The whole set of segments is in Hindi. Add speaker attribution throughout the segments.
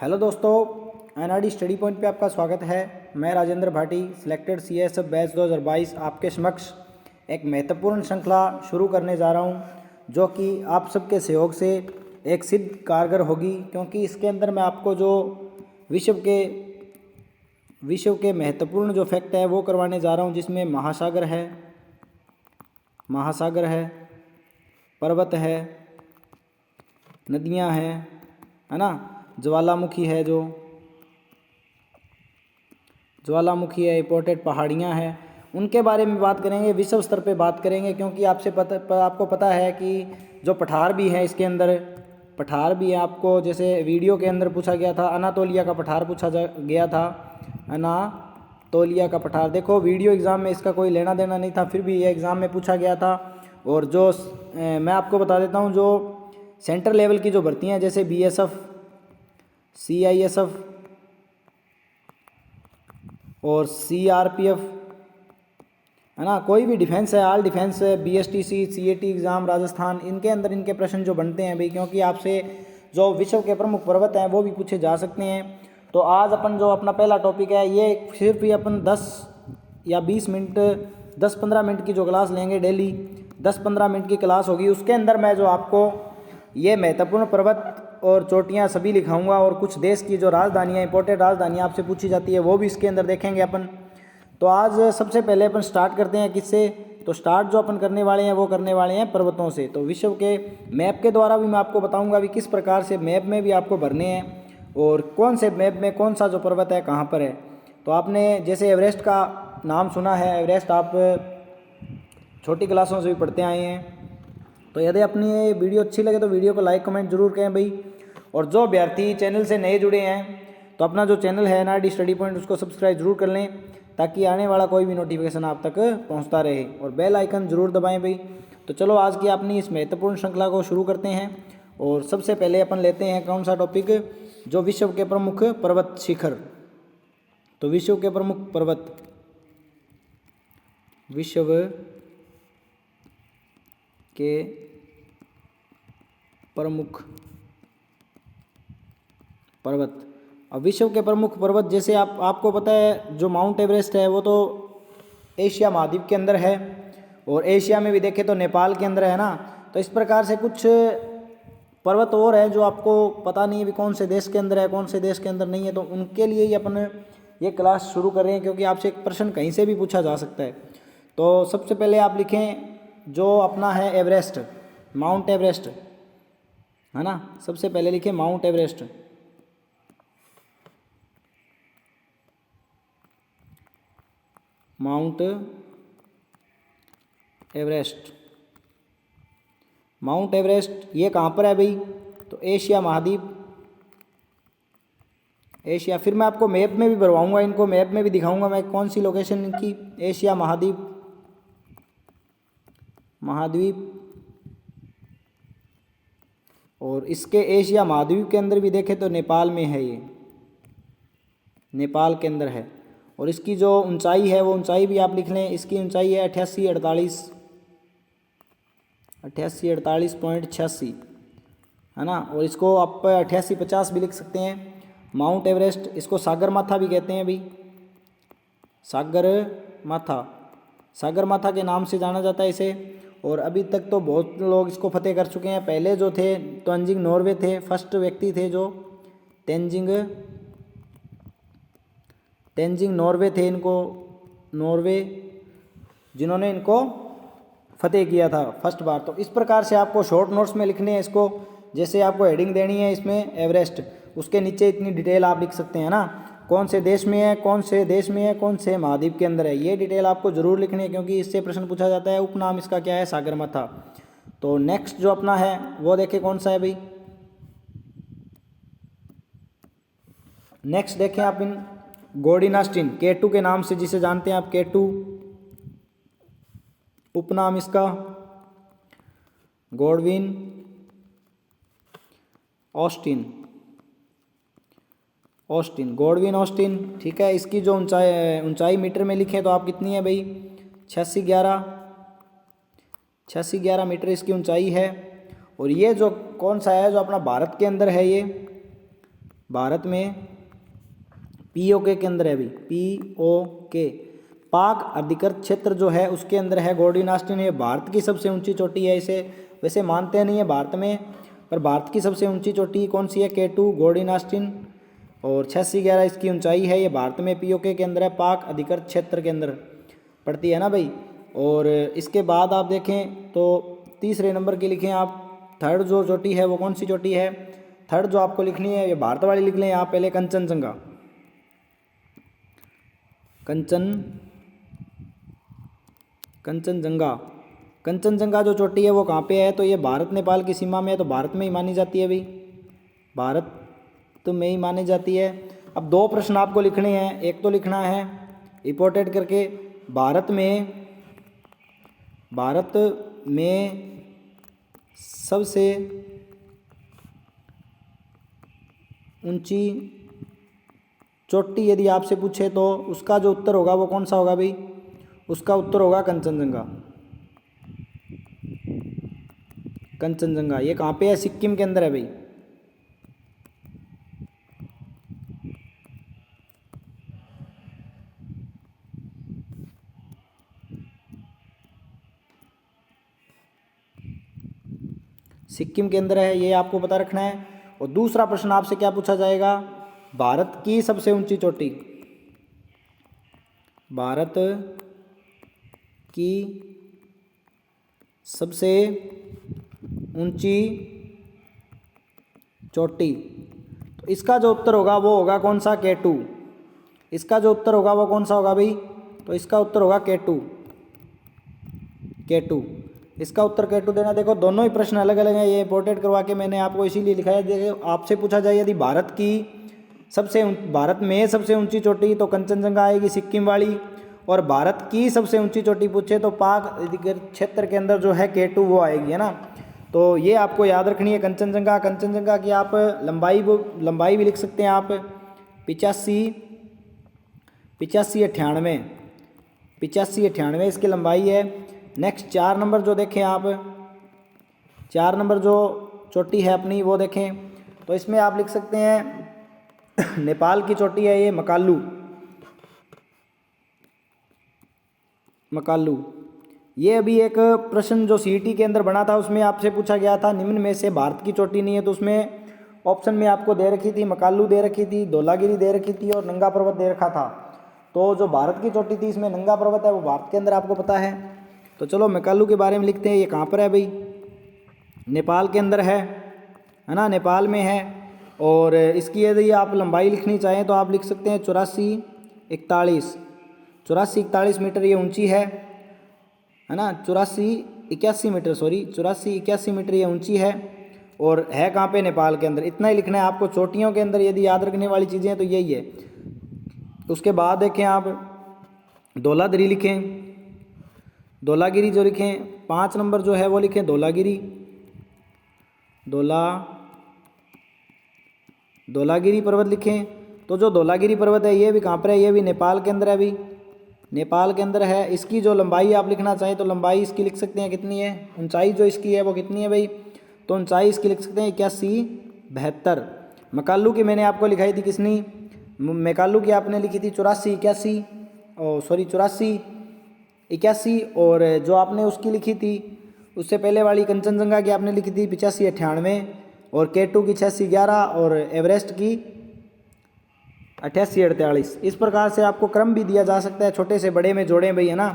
Speaker 1: हेलो दोस्तों, एनआरडी स्टडी पॉइंट पे आपका स्वागत है। मैं Rajendra Bhati, selected CSF batch 2022 आपके समक्ष एक महत्वपूर्ण श्रृंखला शुरू करने जा रहा हूं, जो कि आप सबके सहयोग से एक सिद्ध कारगर होगी, क्योंकि इसके अंदर मैं आपको जो विश्व के महत्वपूर्ण जो फैक्ट है वो करवाने जा रहा हूं, जिसमें महासागर है, पर्वत है, नदियां हैं, है ना, ज्वालामुखी है, इंपोर्टेड पहाड़ियाँ हैं, उनके बारे में बात करेंगे, विश्व स्तर पे बात करेंगे। क्योंकि आपको पता है कि जो पठार भी है, इसके अंदर पठार भी है। आपको जैसे वीडियो के अंदर पूछा गया था, अनातोलिया का पठार गया था, अनातोलिया का पठार। देखो, वीडियो एग्ज़ाम में इसका कोई लेना देना नहीं था, फिर भी ये एग्ज़ाम में पूछा गया था। और जो मैं आपको बता देता हूँ, जो सेंटर लेवल की जो भर्तियाँ, जैसे बीएसएफ, सीआईएसएफ और सीआरपीएफ, है ना, कोई भी डिफेंस है, ऑल डिफेंस है, बीएसटीसी, सीएटी एग्ज़ाम राजस्थान, इनके अंदर इनके प्रश्न जो बनते हैं भाई, क्योंकि आपसे जो विश्व के प्रमुख पर्वत हैं वो भी पूछे जा सकते हैं। तो आज अपन जो अपना पहला टॉपिक है, ये सिर्फ ही अपन 10 या 20 मिनट, 10-15 मिनट की जो क्लास लेंगे, डेली 10-15 मिनट की क्लास होगी। उसके अंदर मैं जो आपको ये महत्वपूर्ण पर्वत और चोटियाँ सभी लिखाऊंगा, और कुछ देश की जो राजधानियाँ, इंपॉर्टेंट राजधानियाँ आपसे पूछी जाती है, वो भी इसके अंदर देखेंगे अपन। तो आज सबसे पहले अपन स्टार्ट करते हैं किससे? तो स्टार्ट जो अपन करने वाले हैं वो करने वाले हैं पर्वतों से। तो विश्व के मैप के द्वारा भी मैं आपको बताऊंगा भी किस प्रकार से मैप में भी आपको भरने हैं, और कौन से मैप में कौन सा जो पर्वत है कहाँ पर है। तो आपने जैसे एवरेस्ट का नाम सुना है, एवरेस्ट आप छोटी क्लासों से भी पढ़ते आए हैं। तो यदि अपनी ये वीडियो अच्छी लगे तो वीडियो को लाइक कमेंट जरूर करें भाई। और जो अभ्यर्थी चैनल से नए जुड़े हैं, तो अपना जो चैनल है एनआरडी स्टडी पॉइंट, उसको सब्सक्राइब जरूर कर लें, ताकि आने वाला कोई भी नोटिफिकेशन आप तक पहुंचता रहे, और बेल आइकन जरूर दबाएं भाई। तो चलो आज की अपनी इस महत्वपूर्ण श्रृंखला को शुरू करते हैं। और सबसे पहले अपन लेते हैं कौन सा टॉपिक, जो विश्व के प्रमुख पर्वत शिखर। तो विश्व के प्रमुख पर्वत, विश्व के प्रमुख पर्वत। अब विश्व के प्रमुख पर्वत, जैसे आपको पता है, जो माउंट एवरेस्ट है वो तो एशिया महाद्वीप के अंदर है, और एशिया में भी देखें तो नेपाल के अंदर है ना। तो इस प्रकार से कुछ पर्वत और हैं जो आपको पता नहीं है भी कौन से देश के अंदर है, कौन से देश के अंदर नहीं है। तो उनके लिए ही अपन ये क्लास शुरू कर रहे हैं, क्योंकि आपसे एक प्रश्न कहीं से भी पूछा जा सकता है। तो सबसे पहले आप लिखें जो अपना है एवरेस्ट, माउंट एवरेस्ट, है ना। सबसे पहले लिखें mount Everest. Mount Everest, mount Everest ये कहाँ पर है भाई? तो एशिया महाद्वीप, एशिया। फिर मैं आपको मैप में भी भरवाऊंगा, इनको मैप में भी दिखाऊंगा मैं कौन सी लोकेशन इनकी, एशिया महाद्वीप, और इसके एशिया महाद्वीप के अंदर भी देखें तो नेपाल में है, ये नेपाल के अंदर है। और इसकी जो ऊंचाई है वो ऊंचाई भी आप लिख लें, इसकी ऊंचाई है 8848.86, है ना। और इसको आप 8850 भी लिख सकते हैं। माउंट एवरेस्ट, इसको सागरमाथा भी कहते हैं भाई, सागरमाथा के नाम से जाना जाता है इसे। और अभी तक तो बहुत लोग इसको फतेह कर चुके हैं। पहले जो थे तेंजिंग नॉर्वे थे, फर्स्ट व्यक्ति थे जो तेंजिंग नॉर्वे थे, नॉर्वे जिन्होंने इनको फतेह किया था फर्स्ट बार। तो इस प्रकार से आपको शॉर्ट नोट्स में लिखने हैं इसको। जैसे आपको हेडिंग देनी है इसमें एवरेस्ट, उसके नीचे इतनी डिटेल आप लिख सकते हैं ना, कौन से देश में है, कौन से महाद्वीप के अंदर है, ये डिटेल आपको जरूर लिखनी है, क्योंकि इससे प्रश्न पूछा जाता है। उपनाम इसका क्या है? सागरमाथा। तो नेक्स्ट जो अपना है वो देखें कौन सा है भाई। नेक्स्ट देखें आप इन गोडिनास्टिन, केटू के नाम से जिसे जानते हैं आप, केटू, उपनाम इसका गॉडविन ऑस्टिन, ठीक है। इसकी जो ऊंचाई मीटर में लिखें तो आप कितनी है भाई? 8611 मीटर इसकी ऊंचाई है। और ये जो कौन सा है, जो अपना भारत के अंदर है, ये भारत में POK के अंदर है अभी, POK पाक अधिकृत क्षेत्र जो है उसके अंदर है गॉर्डियन ऑस्टिन। ये भारत की सबसे ऊंची चोटी है। इसे वैसे मानते नहीं है भारत में, पर भारत की सबसे ऊंची चोटी कौन सी है? K2 गॉर्डियन ऑस्टिन, और 8611 इसकी ऊंचाई है। ये भारत में POK के अंदर है, पाक अधिकृत क्षेत्र के अंदर पड़ती है ना भाई। और इसके बाद आप देखें तो तीसरे नंबर की लिखें आप, थर्ड जो चोटी है वो कौन सी चोटी है? थर्ड जो आपको लिखनी है ये भारत वाली लिख लें आप पहले, कंचनजंगा। कंचनजंगा कंचनजंगा जो चोटी है वो कहाँ पे है? तो ये भारत नेपाल की सीमा में है, तो भारत में ही मानी जाती है भाई, भारत तो में ही मानी जाती है। अब दो प्रश्न आपको लिखने हैं। एक तो लिखना है इंपोर्टेड करके, भारत में सबसे ऊंची चोटी यदि आपसे पूछे तो उसका जो उत्तर होगा वो कौन सा होगा भाई? उसका उत्तर होगा कंचनजंगा। कंचनजंगा ये कहाँ पे है? सिक्किम के अंदर है भाई। सिक्किम के अंदर है, ये आपको पता रखना है। और दूसरा प्रश्न आपसे क्या पूछा जाएगा? भारत की सबसे ऊंची चोटी, भारत की सबसे ऊंची चोटी, तो इसका जो उत्तर होगा वो होगा कौन सा? K2। इसका जो उत्तर होगा वो कौन सा होगा भाई? तो इसका उत्तर होगा K2। इसका उत्तर K2 देना। देखो दोनों ही प्रश्न अलग अलग हैं, ये इंपोर्टेड करवा के मैंने आपको इसीलिए लिखा है। देखो आपसे पूछा जाए यदि भारत में सबसे ऊंची चोटी तो कंचनजंगा आएगी, सिक्किम वाली। और भारत की सबसे ऊंची चोटी पूछे तो पाक अधिकृत क्षेत्र के अंदर जो है K2 वो आएगी, है ना। तो ये आपको याद रखनी है कंचनजंगा की आप लंबाई भी लिख सकते हैं आप 85-98 इसकी लंबाई है। नेक्स्ट 4 नंबर जो देखें आप, 4 नंबर जो चोटी है अपनी वो देखें, तो इसमें आप लिख सकते हैं नेपाल की चोटी है ये मकालू। ये अभी एक प्रश्न जो CET के अंदर बना था उसमें आपसे पूछा गया था निम्न में से भारत की चोटी नहीं है, तो उसमें ऑप्शन में आपको दे रखी थी मकालू दे रखी थी, धौलागिरी दे रखी थी और नंगा पर्वत दे रखा था। तो जो भारत की चोटी थी इसमें नंगा पर्वत है, वो भारत के अंदर आपको पता है। तो चलो मकालू के बारे में लिखते हैं। ये कहाँ पर है भाई? नेपाल के अंदर है ना, नेपाल में है। और इसकी यदि आप लंबाई लिखनी चाहें तो आप लिख सकते हैं 84-41 मीटर ये ऊंची है ना। 84-81 मीटर ये ऊंची है। और है कहाँ पे? नेपाल के अंदर। इतना ही लिखना है आपको चोटियों के अंदर, यदि याद रखने वाली चीज़ें हैं तो यही है। उसके बाद देखें आप धौलागिरी लिखें, धौलागिरी जो लिखें 5 नंबर जो है वो लिखें धौलागिरी पर्वत लिखें। तो जो धौलागिरी पर्वत है ये भी कहाँ पर है? ये भी नेपाल के अंदर है, अभी नेपाल के अंदर है। इसकी जो लंबाई आप लिखना चाहें तो लंबाई इसकी लिख सकते हैं कितनी है, ऊंचाई जो इसकी है वो कितनी है भाई? तो ऊंचाई इसकी लिख सकते हैं 81-72। मकालू की मैंने आपको लिखाई थी किसनी? मकालू की आपने लिखी थी 84-81। और जो आपने उसकी लिखी थी उससे पहले वाली कंचनजंगा की आपने लिखी थी 85-98, और K2 की 86-11 और एवरेस्ट की 88-48। इस प्रकार से आपको क्रम भी दिया जा सकता है, छोटे से बड़े में जोड़ें भाई, है ना।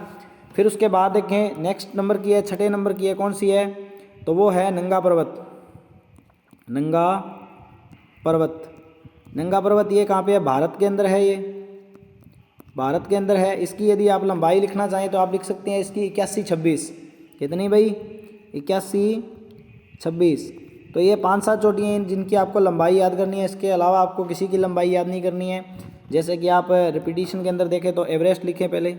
Speaker 1: फिर उसके बाद देखें नेक्स्ट नंबर की है, 6 नंबर की है, कौन सी है? तो वो है नंगा पर्वत। ये कहाँ पे है? भारत के अंदर है, ये भारत के अंदर है। इसकी यदि आप लंबाई लिखना चाहें तो आप लिख सकते हैं इसकी 81-26। कितनी भाई? 81-26। तो ये 5-7 चोटियाँ हैं जिनकी आपको लंबाई याद करनी है। इसके अलावा आपको किसी की लंबाई याद नहीं करनी है। जैसे कि आप रिपीटिशन के अंदर देखें तो एवरेस्ट लिखें पहले,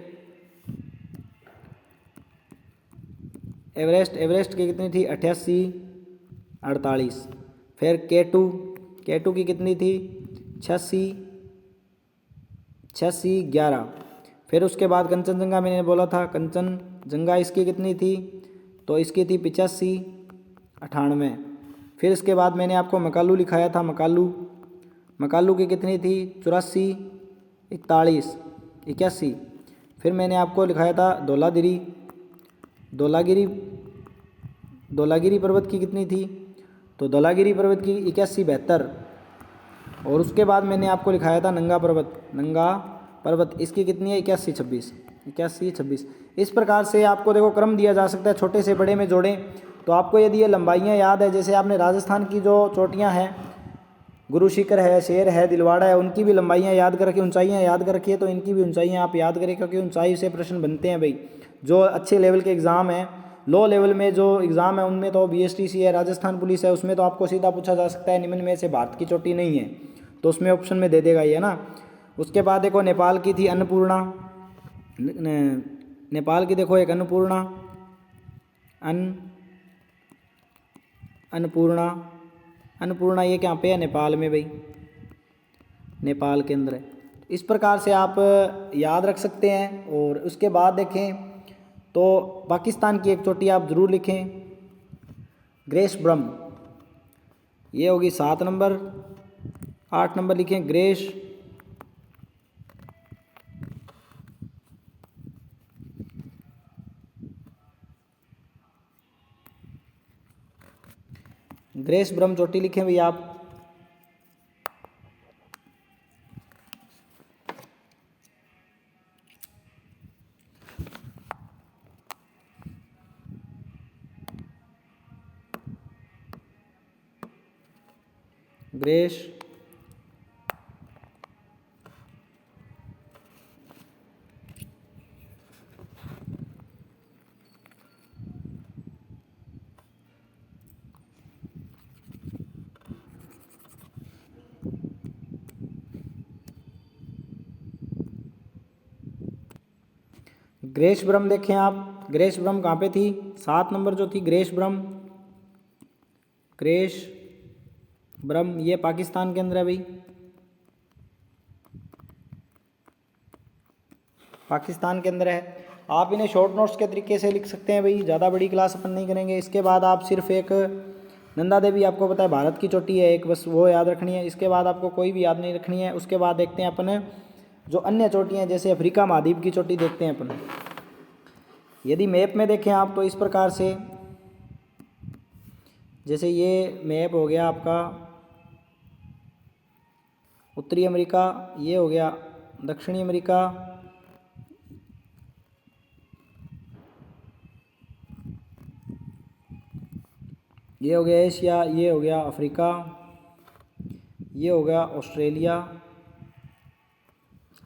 Speaker 1: एवरेस्ट की कितनी थी? 88-48। फिर K2 की कितनी थी? 86-11। फिर उसके बाद कंचनजंगा मैंने बोला था, कंचनजंगा इसकी कितनी थी? तो इसकी थी 85-98। फिर इसके बाद मैंने आपको मकालू लिखाया था, मकालू की कितनी थी? 84, 41, 81। फिर मैंने आपको लिखाया था धौलागिरी, धौलागिरी धौलागिरी पर्वत की कितनी थी? तो धौलागिरी पर्वत की 81, 72। और उसके बाद मैंने आपको लिखाया था नंगा पर्वत, नंगा पर्वत, इसकी कितनी है? 81, 26, 81, 26। इस प्रकार से आपको देखो क्रम दिया जा सकता है, छोटे से बड़े में जोड़ें। तो आपको यदि ये लंबाइयाँ याद है, जैसे आपने राजस्थान की जो चोटियाँ हैं, गुरु शिखर है, शेर है, दिलवाड़ा है, उनकी भी लंबाइयाँ याद कर रखी, ऊंचाइयाँ याद कर रखी है, तो इनकी भी ऊंचाइयाँ आप याद करें, क्योंकि ऊंचाई से प्रश्न बनते हैं भाई। जो अच्छे लेवल के एग्ज़ाम हैं, लो लेवल में जो एग्ज़ाम है उनमें तो BSTC है, राजस्थान पुलिस है, उसमें तो आपको सीधा पूछा जा सकता है निम्न में से भारत की चोटी नहीं है, तो उसमें ऑप्शन में दे देगा ये ना। उसके बाद देखो नेपाल की थी अन्नपूर्णा, नेपाल की देखो एक अन्नपूर्णा, अन्नपूर्णा, अन्नपूर्णा ये कहाँ पे है? नेपाल में भाई, नेपाल के अंदर है। इस प्रकार से आप याद रख सकते हैं। और उसके बाद देखें तो पाकिस्तान की एक चोटी आप ज़रूर लिखें, ग्रेस ब्रह्म, ये होगी 7 नंबर। 8 नंबर लिखें ग्रेस ग्रेस ब्रह्म चोटी लिखें भैया आप। ग्रेस ग्रेस ब्रह्म देखें आप, ग्रेस ब्रह्म कहाँ पे थी? 7 नंबर जो थी ग्रेस ब्रह्म, ग्रेस ब्रह्म ये पाकिस्तान के अंदर है भाई, पाकिस्तान के अंदर है। आप इन्हें शॉर्ट नोट्स के तरीके से लिख सकते हैं भाई, ज़्यादा बड़ी क्लास अपन नहीं करेंगे। इसके बाद आप सिर्फ एक नंदा देवी आपको पता है भारत की चोटी है एक, बस वो याद रखनी है। इसके बाद आपको कोई भी याद नहीं रखनी है। उसके बाद देखते हैं अपन जो अन्य चोटियाँ, जैसे अफ्रीका महाद्वीप की चोटी देखते हैं अपन। यदि मैप में देखें आप तो इस प्रकार से, जैसे ये मैप हो गया आपका उत्तरी अमेरिका, ये हो गया दक्षिणी अमेरिका, ये हो गया एशिया, ये हो गया अफ्रीका, ये हो गया ऑस्ट्रेलिया,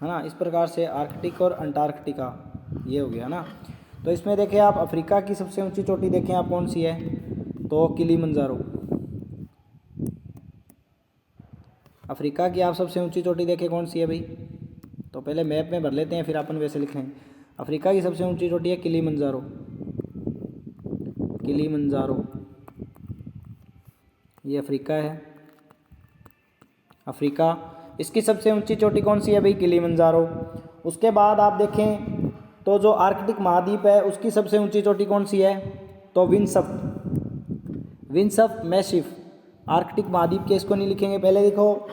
Speaker 1: है ना। इस प्रकार से आर्कटिक और अंटार्कटिका ये हो गया ना। तो इसमें देखें आप अफ्रीका की सबसे ऊंची चोटी देखें आप कौन सी है? तो किलीमंजारो। अफ्रीका की आप सबसे ऊंची चोटी देखें कौन सी है भाई? तो पहले मैप में भर लेते हैं, फिर अपन वैसे लिखें। अफ्रीका की सबसे ऊंची चोटी है किलीमंजारो, किलीमंजारो, ये अफ्रीका है, अफ्रीका। इसकी सबसे ऊंची चोटी कौन सी है भाई? किलीमंजारो। उसके बाद आप देखें तो जो आर्कटिक महाद्वीप है उसकी सबसे ऊंची चोटी कौन सी है? तो विंसफ, विंसफ मैसिफ। आर्कटिक महाद्वीप के इसको नहीं लिखेंगे, पहले लिखो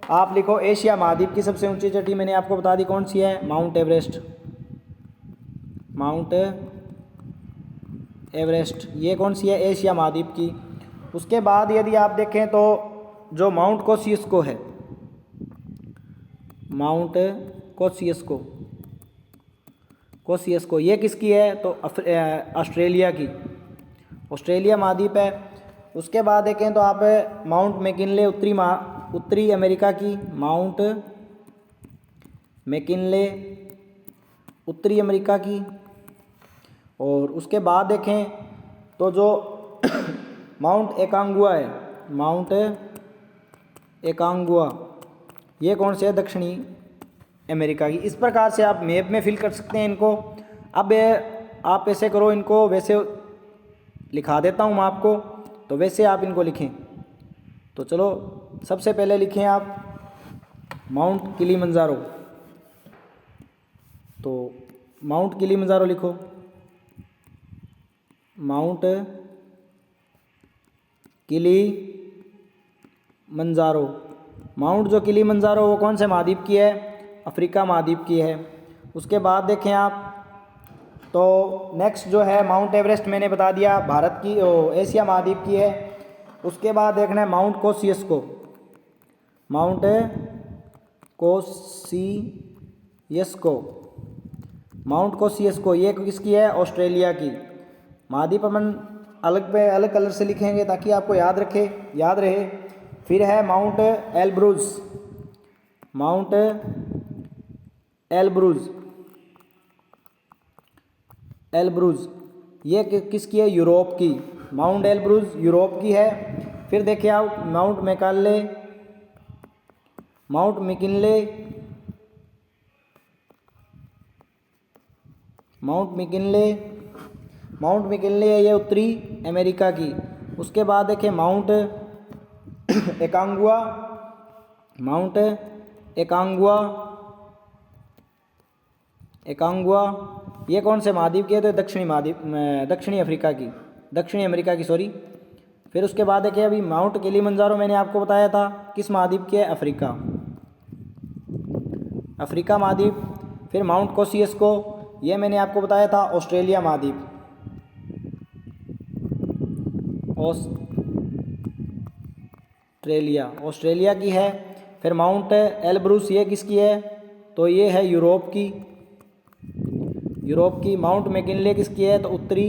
Speaker 1: आप, लिखो एशिया महाद्वीप की सबसे ऊंची चोटी मैंने आपको बता दी कौन सी है? माउंट एवरेस्ट, माउंट एवरेस्ट, ये कौन सी है? एशिया महाद्वीप की। उसके बाद यदि आप देखें तो जो माउंट कोसियुस्को है, माउंट कोसियुस्को, कोसियुस्को ये किसकी है? तो ऑस्ट्रेलिया की, ऑस्ट्रेलिया महाद्वीप है। उसके बाद देखें तो आप माउंट मैकिनले उत्तरी अमेरिका की, माउंट मैकिनले उत्तरी अमेरिका की। और उसके बाद देखें तो जो माउंट एकांगुआ है, माउंट एकांगुआ ये कौन से है? दक्षिणी अमेरिका की। इस प्रकार से आप मैप में फिल कर सकते हैं इनको। अब आप ऐसे करो, इनको वैसे लिखा देता हूँ मैं आपको, तो वैसे आप इनको लिखें। तो चलो सबसे पहले लिखें आप माउंट किलीमंजारो, तो माउंट किलीमंजारो लिखो, माउंट किलीमंजारो, माउंट जो किलिमंजारो वो कौन से महाद्वीप की है? अफ्रीका महाद्वीप की है। उसके बाद देखें आप तो नेक्स्ट जो है माउंट एवरेस्ट मैंने बता दिया भारत की एशिया महाद्वीप की है। उसके बाद देखना है माउंट कोसियस्को। माउंट कोसियस्को, माउंट कोसियस्को ये किसकी है? ऑस्ट्रेलिया की। महाद्वीप अपन अलग पे अलग कलर से लिखेंगे ताकि आपको याद रहे। फिर है माउंट एलब्रूज। माउंट एलब्रूज ये किसकी है? यूरोप की। माउंट एलब्रूज यूरोप की है। फिर देखिए आप माउंट मैकिनले है ये उत्तरी अमेरिका की। उसके बाद देखिए माउंट एकांगुआ ये कौन से महाद्वीप की है? तो दक्षिणी अमेरिका की सॉरी। फिर उसके बाद देखिए अभी माउंट किलिमंजारो मैंने आपको बताया था किस महाद्वीप की है? अफ्रीका महाद्वीप। फिर माउंट कोसियस्को ये मैंने आपको बताया था ऑस्ट्रेलिया महाद्वीप, ऑस्ट्रेलिया की है। फिर माउंट एलब्रूस ये किसकी है? तो ये है यूरोप की। माउंट मैकिनले किसकी है? तो उत्तरी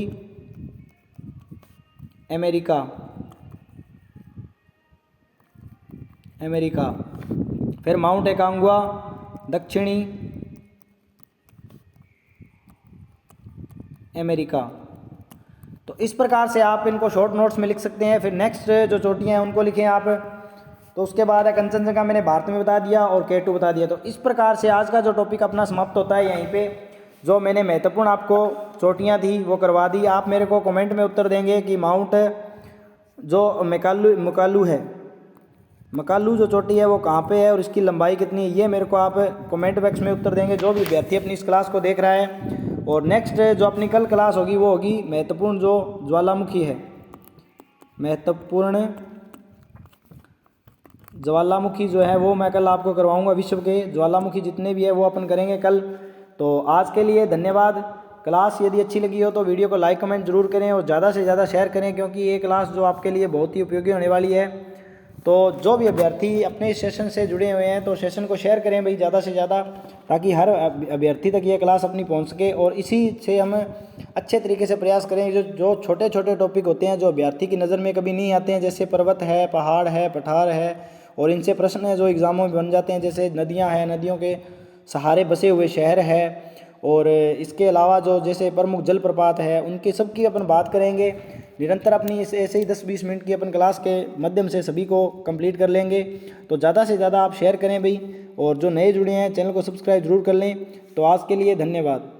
Speaker 1: अमेरिका। फिर माउंट एकांगुआ दक्षिणी अमेरिका। तो इस प्रकार से आप इनको शॉर्ट नोट्स में लिख सकते हैं। फिर नेक्स्ट जो चोटियाँ हैं उनको लिखें आप। तो उसके बाद है कंचनजंगा मैंने भारत में बता दिया और K2 बता दिया। तो इस प्रकार से आज का जो टॉपिक अपना समाप्त होता है यहीं पे। जो मैंने महत्वपूर्ण आपको चोटियाँ थी वो करवा दी। आप मेरे को कमेंट में उत्तर देंगे कि माउंट जो मकालू जो चोटी है वो कहाँ पे है और इसकी लंबाई कितनी है, ये मेरे को आप कमेंट बॉक्स में उत्तर देंगे जो भी विद्यार्थी अपनी इस क्लास को देख रहा है। और नेक्स्ट जो अपनी कल क्लास होगी वो होगी महत्वपूर्ण जो ज्वालामुखी है, महत्वपूर्ण ज्वालामुखी जो है वो मैं कल आपको करवाऊंगा। विश्व के ज्वालामुखी जितने भी है वो अपन करेंगे कल। तो आज के लिए धन्यवाद। क्लास यदि अच्छी लगी हो तो वीडियो को लाइक कमेंट जरूर करें और ज़्यादा से ज़्यादा शेयर करें, क्योंकि ये क्लास जो आपके लिए बहुत ही उपयोगी होने वाली है। तो जो भी अभ्यर्थी अपने सेशन से जुड़े हुए हैं तो सेशन को शेयर करें भाई ज़्यादा से ज़्यादा, ताकि हर अभ्यर्थी तक ये क्लास अपनी पहुंच सके। और इसी से हम अच्छे तरीके से प्रयास करें जो छोटे छोटे टॉपिक होते हैं जो अभ्यर्थी की नज़र में कभी नहीं आते हैं, जैसे पर्वत है, पहाड़ है, पठार है, और इनसे प्रश्न है जो एग्ज़ामों में बन जाते हैं, जैसे नदियाँ हैं, नदियों के सहारे बसे हुए शहर है, और इसके अलावा जो जैसे प्रमुख जलप्रपात है उनकी सबकी अपन बात करेंगे। निरंतर अपनी ऐसे ही 10-20 मिनट की अपन क्लास के माध्यम से सभी को कंप्लीट कर लेंगे। तो ज़्यादा से ज़्यादा आप शेयर करें भाई, और जो नए जुड़े हैं चैनल को सब्सक्राइब जरूर कर लें। तो आज के लिए धन्यवाद।